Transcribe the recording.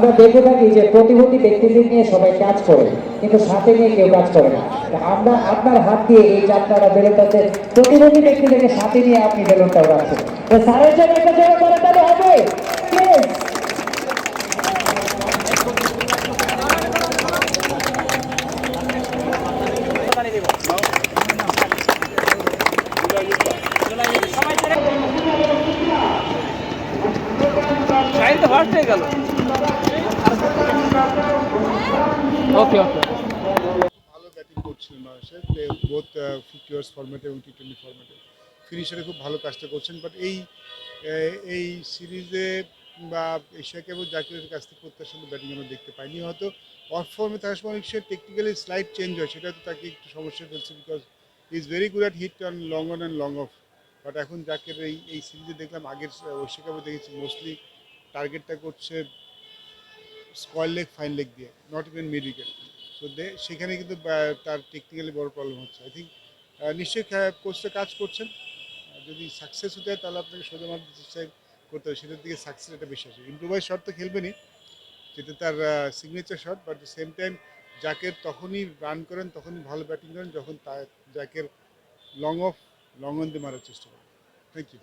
আমরা দেখে থাকি যে প্রতিবন্ধী ব্যক্তিদের নিয়ে সবাই কাজ করে, কিন্তু সাথে নিয়ে কেউ কাজ করে না। আমরা আপনার হাত দিয়ে এই যাত্রাটা বেরোতে, প্রতিবন্ধী ব্যক্তিদেরকে সাথে নিয়ে আপনি বেলুনটা রাখছেন। তো স্যারের জন্য একটা জোরে করে তাহলে হবে। Yes! শাহিন তো ফার্স্ট হয়ে গেল। ওকে ওকে। ভালো ব্যাটিং করছিলেন বাংলাদেশের বোথ 50 ওভার্স ফরম্যাটে এবং টি20 ফরম্যাটে ফিনিশারে খুব ভালো কাজটা করছেন। বাট এই সিরিজে বা এশিয়া কাপে জাকিরের কাছ থেকে প্রত্যাশিত ব্যাটিং আমরা দেখতে পাইনি। হয়তো অফ ফর্মে থাকার সময় অনেক সময় টেকনিক্যালি স্লাইড চেঞ্জ হয়, সেটা তো তাকে একটু সমস্যা ফেলছে, because is very good at hit on long on and long off. But এখন জাকির এই সিরিজে দেখলাম, আগের এশিয়া কাপে দেখেছি মোস্টলি টার্গেটটা করছে স্কোয়ার লেগ ফাইন লেগ দিয়ে, not even mid wicket. So সেখানে কিন্তু তার টেকনিক্যালি বড় প্রবলেম হচ্ছে। আই থিঙ্ক নিশ্চয়ই কোচটা কাজ করছেন। যদি সাকসেস হতে হয় তাহলে আপনাকে সোজা মারতে চেষ্টা করতে হবে, সেটার দিকে সাকসেস এটা বেশি আসে। ইম্প্রোভাইজ শট তো খেলবেনই, যেটা তার signature shot. But the same time Jaker তখনই রান করেন, তখনই ভালো ব্যাটিং করেন যখন Jaker long off long on দিয়ে মারার চেষ্টা করেন। Thank you.